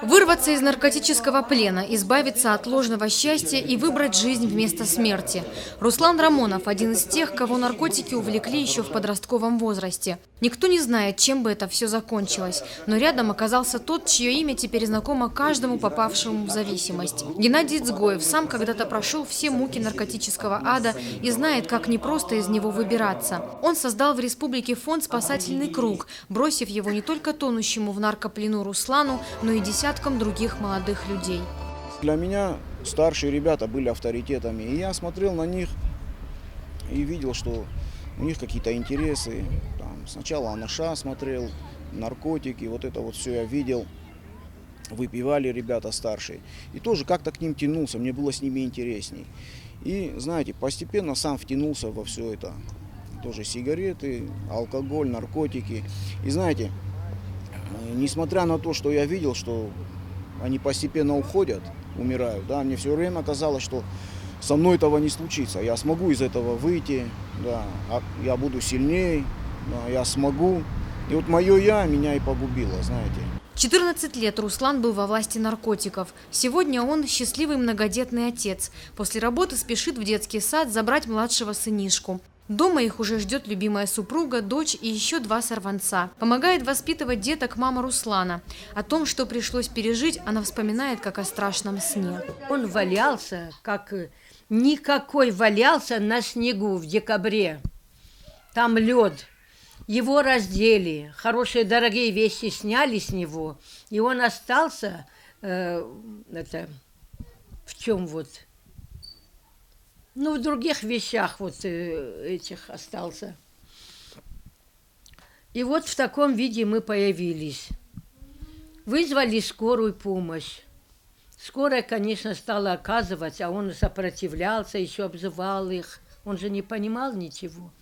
Вырваться из наркотического плена, избавиться от ложного счастья и выбрать жизнь вместо смерти. Руслан Рамонов – один из тех, кого наркотики увлекли еще в подростковом возрасте. Никто не знает, чем бы это все закончилось, но рядом оказался тот, чье имя теперь знакомо каждому попавшему в зависимость. Геннадий Дзгоев сам когда-то прошел все муки наркотического ада и знает, как непросто из него выбираться. Он создал в республике фонд «Спасательный круг», бросив его не только тонущему в наркоплену Руслану, но и десяткам других молодых людей. Для меня старшие ребята были авторитетами, и я смотрел на них и видел, что у них какие-то интересы. Там, сначала анаша смотрел, наркотики, вот это вот все я видел. Выпивали ребята старшие. И тоже как-то к ним тянулся, мне было с ними интересней. И, знаете, постепенно сам втянулся во все это. Тоже сигареты, алкоголь, наркотики. И знаете, несмотря на то, что я видел, что они постепенно уходят, умирают, да, мне все время казалось, что со мной этого не случится. Я смогу из этого выйти, да, я буду сильнее, да, я смогу. И вот мое «я» меня и погубило, знаете. 14 лет Руслан был во власти наркотиков. Сегодня он счастливый многодетный отец. После работы спешит в детский сад забрать младшего сынишку. Дома их уже ждет любимая супруга, дочь и еще 2 сорванца. Помогает воспитывать деток мама Руслана. О том, что пришлось пережить, она вспоминает, как о страшном сне. Он валялся, как никакой валялся на снегу в декабре. Там лед. Его раздели, хорошие дорогие вещи сняли с него. И он остался, в чем вот... Ну, в других вещах вот этих остался. И вот в таком виде мы появились. Вызвали скорую помощь. Скорая, конечно, стала оказывать, а он сопротивлялся, еще обзывал их. Он же не понимал ничего.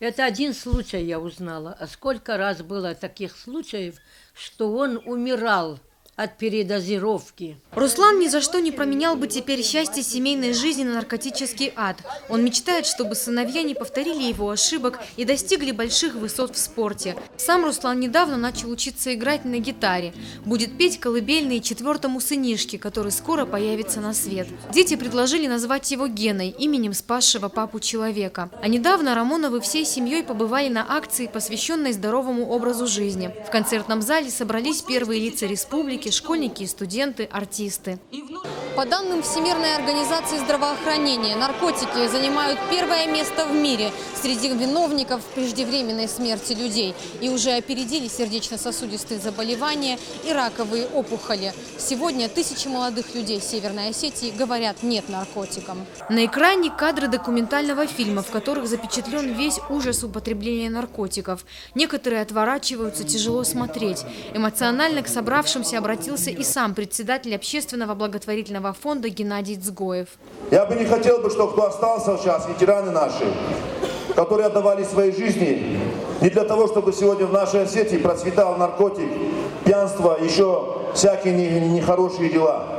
Это один случай я узнала. А сколько раз было таких случаев, что он умирал от передозировки. Руслан ни за что не променял бы теперь счастье семейной жизни на наркотический ад. Он мечтает, чтобы сыновья не повторили его ошибок и достигли больших высот в спорте. Сам Руслан недавно начал учиться играть на гитаре. Будет петь колыбельные 4-му сынишке, который скоро появится на свет. Дети предложили назвать его Геной, именем спасшего папу человека. А недавно Рамоновы всей семьей побывали на акции, посвященной здоровому образу жизни. В концертном зале собрались первые лица республики, школьники и студенты, артисты. По данным Всемирной организации здравоохранения, наркотики занимают 1-е место в мире среди виновников преждевременной смерти людей и уже опередили сердечно-сосудистые заболевания и раковые опухоли. Сегодня тысячи молодых людей Северной Осетии говорят «нет» наркотикам. На экране кадры документального фильма, в которых запечатлен весь ужас употребления наркотиков. Некоторые отворачиваются, тяжело смотреть. Эмоционально к собравшимся обратился и сам председатель общественного благотворительного фонда Геннадий Дзгоев. Я бы не хотел, чтобы кто остался сейчас, ветераны наши, которые отдавали свои жизни не для того, чтобы сегодня в нашей Осетии процветал наркотик, пьянство, еще всякие нехорошие дела.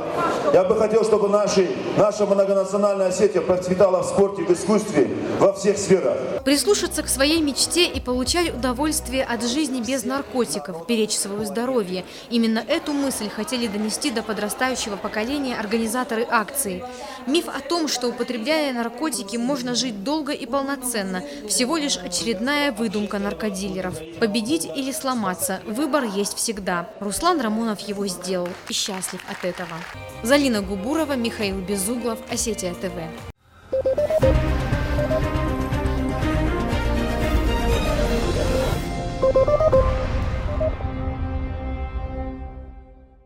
Я бы хотел, чтобы наша многонациональная Осетия процветала в спорте, в искусстве, во всех сферах. Прислушаться к своей мечте и получать удовольствие от жизни без наркотиков, беречь свое здоровье. Именно эту мысль хотели донести до подрастающего поколения организаторы акции. Миф о том, что, употребляя наркотики, можно жить долго и полноценно, всего лишь очередная выдумка наркодилеров. Победить или сломаться – выбор есть всегда. Руслан Рамонов его сделал и счастлив от этого. Залина Губурова, Михаил Безуглов, Осетия ТВ.